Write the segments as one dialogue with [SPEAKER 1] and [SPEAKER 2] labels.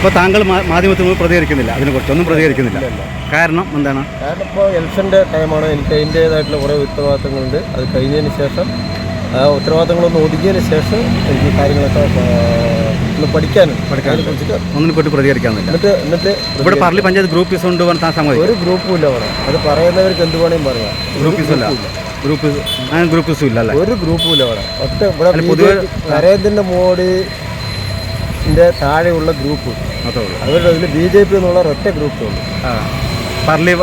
[SPEAKER 1] ഇപ്പോൾ താങ്കൾ മാധ്യമത്തിൽ പ്രതികരിക്കുന്നില്ല, അതിനെക്കുറിച്ചൊന്നും പ്രതികരിക്കുന്നില്ല. കാരണം എന്താണ്?
[SPEAKER 2] കാരണം ഇപ്പോൾ ഇലക്ഷൻ്റെ ടൈമാണ്. എനിക്ക് അതിൻ്റേതായിട്ടുള്ള കുറേ ഉത്തരവാദിത്തങ്ങളുണ്ട്. അത് കഴിഞ്ഞതിന് ശേഷം ഉത്തരവാദിത്തങ്ങളൊന്നും ഒതുങ്ങിയതിന് ശേഷം എനിക്ക് കാര്യങ്ങളൊക്കെ പഠിക്കാനെ കുറിച്ചിട്ട്
[SPEAKER 1] ഒന്നിനെ പറ്റി പ്രതികരിക്കാനില്ല.
[SPEAKER 2] എന്നിട്ട്
[SPEAKER 1] ഇവിടെ പറളി പഞ്ചായത്ത് ഗ്രൂപ്പ് പീസ് കൊണ്ടുപോകാൻ താൻ സമ്മതിക്കും?
[SPEAKER 2] ഒരു ഗ്രൂപ്പും ഇല്ല അവിടെ. അത് പറയുന്നവർക്ക് എന്ത് വേണമെങ്കിലും പറയാം.
[SPEAKER 1] ഗ്രൂപ്പ് പീസും ഇല്ല, ഗ്രൂപ്പ് പീസും ഇല്ല അല്ലേ?
[SPEAKER 2] ഒരു ഗ്രൂപ്പും ഇല്ല അവിടെ. ഒറ്റ ഇവിടെ പൊതുവെ നരേന്ദ്രമോദിൻ്റെ താഴെയുള്ള ഗ്രൂപ്പ് അവരുടെ അതിൽ BJP എന്നുള്ള ഒറ്റ ഗ്രൂപ്പേ ഉള്ളൂ.
[SPEAKER 1] പറളി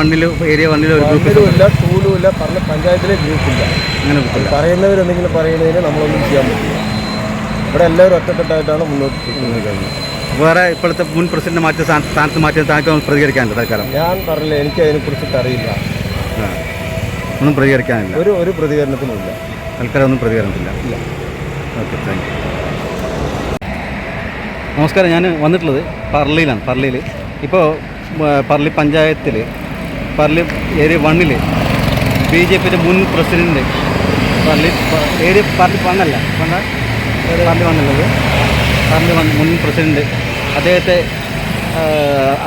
[SPEAKER 1] 1 ഏരിയ 1 ഒരു
[SPEAKER 2] ഗ്രൂപ്പിലും ഇല്ല, 2 ഇല്ല. പറളി പഞ്ചായത്തിലെ ഗ്രൂപ്പില്ല.
[SPEAKER 1] അങ്ങനെ
[SPEAKER 2] പറയുന്നവരെന്തെങ്കിലും പറയുന്നതിന് നമ്മളൊന്നും ചെയ്യാൻ പറ്റില്ല. ഇവിടെ എല്ലാവരും ഒറ്റക്കെട്ടായിട്ടാണ് മുന്നോട്ട് പോകുന്നത്.
[SPEAKER 1] വേറെ ഇപ്പോഴത്തെ മുൻ പ്രസിഡന്റ് മാറ്റിയ സ്ഥാനത്ത് മാറ്റിയ താങ്കൾ പ്രതികരിക്കാനില്ല തൽക്കാലം?
[SPEAKER 2] ഞാൻ പറഞ്ഞില്ല, എനിക്ക് അതിനെക്കുറിച്ചിട്ട് അറിയില്ല.
[SPEAKER 1] ഒന്നും പ്രതികരിക്കാനില്ല,
[SPEAKER 2] ഒരു പ്രതികരണത്തിനുമില്ല
[SPEAKER 1] തൽക്കാലം ഒന്നും പ്രതികരണത്തില്ല.
[SPEAKER 2] ഇല്ല.
[SPEAKER 1] Okay, thank you. നമസ്കാരം. ഞാൻ വന്നിട്ടുള്ളത് പറളിയിലാണ്. പറളിയിൽ ഇപ്പോൾ പറളി പഞ്ചായത്തിൽ പറളി ഏരിയ 1 BJPയുടെ മുൻ പ്രസിഡന്റ് പറളി 1 മുൻ പ്രസിഡന്റ് അദ്ദേഹത്തെ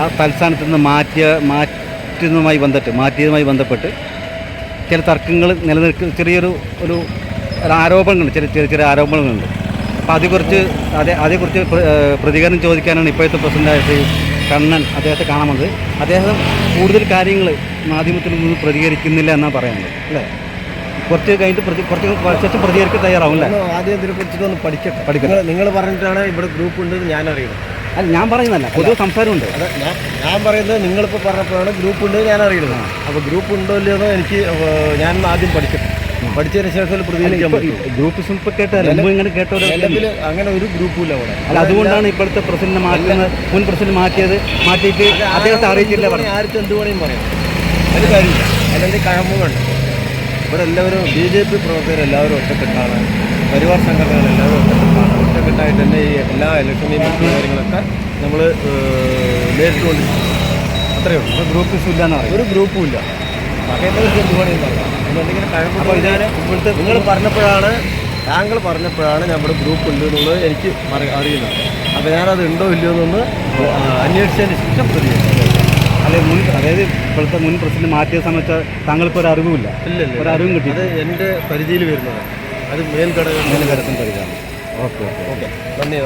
[SPEAKER 1] ആ തൽസ്ഥാനത്ത് നിന്ന് മാറ്റിയതുമായി ബന്ധപ്പെട്ട് ചില തർക്കങ്ങൾ നിലനിൽക്കുന്ന ചെറിയൊരു ആരോപണങ്ങളുണ്ട്, ചെറിയ ആരോപണങ്ങളുണ്ട്. അപ്പോൾ അതേക്കുറിച്ച് പ്രതികരണം ചോദിക്കാനാണ് ഇപ്പോഴത്തെ പ്രസിഡൻ്റായ ശ്രീ കണ്ണൻ അദ്ദേഹത്തെ കാണാൻ വന്നത്. അദ്ദേഹം കൂടുതൽ കാര്യങ്ങൾ മാധ്യമത്തിൽ നിന്ന് പ്രതികരിക്കുന്നില്ല എന്നാണ് പറയുന്നത് അല്ലേ? കുറച്ച് കഴിഞ്ഞിട്ട് കുറച്ച് പ്രതികരിക്കാൻ തയ്യാറാവും അല്ലേ?
[SPEAKER 2] ആദ്യം ഇതിനെക്കുറിച്ചിട്ടൊന്ന് പഠിക്കട്ടെ. നിങ്ങൾ പറഞ്ഞിട്ടാണ് ഇവിടെ ഗ്രൂപ്പ് ഉണ്ടെന്ന് ഞാൻ അറിയണം.
[SPEAKER 1] അല്ല, ഞാൻ പറയുന്നല്ല, പൊതുവെ സംസാരമുണ്ട്.
[SPEAKER 2] ഞാൻ പറയുന്നത് നിങ്ങളിപ്പോൾ പറഞ്ഞപ്പോഴാണ് ഗ്രൂപ്പ് ഉണ്ട് ഞാൻ അറിയുന്നത്. അപ്പോൾ ഗ്രൂപ്പ് ഉണ്ടോ ഇല്ലയോ എനിക്ക് ഞാൻ ആദ്യം പഠിക്കട്ടെ. പഠിച്ചതിന് ശേഷം പ്രതികരിക്കാൻ പറ്റും.
[SPEAKER 1] ഗ്രൂപ്പ് ഇങ്ങനെ കേട്ടോ?
[SPEAKER 2] അങ്ങനെ ഒരു ഗ്രൂപ്പും ഇല്ല അവിടെ.
[SPEAKER 1] അല്ല, അതുകൊണ്ടാണ് ഇപ്പോഴത്തെ പ്രസിഡന്റ് മുൻ പ്രസിഡന്റ് മാറ്റിയിട്ട് അദ്ദേഹത്തെ അറിയിച്ചില്ല.
[SPEAKER 2] ആർക്കും എന്ത് വേണമെങ്കിലും പറയാം, അതിന് കാര്യമില്ല. അതിലെന്തെങ്കിലും കഴമ്പ് വേണ്ട. ഇവിടെ എല്ലാവരും BJP പ്രവർത്തകരെല്ലാവരും ഒറ്റക്കെട്ടാണ്. പരിവാർ സംഘടനകളെല്ലാവരും ഒറ്റക്കെട്ടായിട്ട് തന്നെ ഈ എല്ലാ ഇലക്ഷനെയും മറ്റു കാര്യങ്ങളൊക്കെ നമ്മൾ നേരിട്ടുകൊണ്ടിരിക്കും. അത്രയേ ഉള്ളൂ.
[SPEAKER 1] ഗ്രൂപ്പ് ഇല്ലാന്ന് പറയും.
[SPEAKER 2] ഒരു ഗ്രൂപ്പും ഇല്ല. പറയുന്നവർക്ക് എന്ത് വേണമെങ്കിലും പറയാം. എന്തെങ്കിലും കഴമ്പ് നിങ്ങൾ പറഞ്ഞപ്പോഴാണ്, താങ്കൾ പറഞ്ഞപ്പോഴാണ് ഞാൻ ഇവിടെ ഗ്രൂപ്പ് ഉണ്ട് എന്നുള്ളത് എനിക്ക് അറിയുന്നത്. അപ്പോൾ ഞാനത് ഉണ്ടോ ഇല്ലയോ എന്നൊന്ന് അന്വേഷിച്ചതിന് ശേഷം പ്രതികരിക്കും.
[SPEAKER 1] അതായത് ഇപ്പോഴത്തെ മുൻ പ്രസിഡന്റ് മാറ്റിയ സമയത്ത് താങ്കൾക്ക് ഒരു അറിവുമില്ല?
[SPEAKER 2] ഇല്ല,
[SPEAKER 1] ഒരു അറിവും കിട്ടി.
[SPEAKER 2] അത് എൻ്റെ പരിധിയിൽ വരുന്നതാണ്. അത് മേൽഘടകത്തിന് പരിധിയാണ്.
[SPEAKER 1] ഓക്കെ,
[SPEAKER 2] നന്ദി.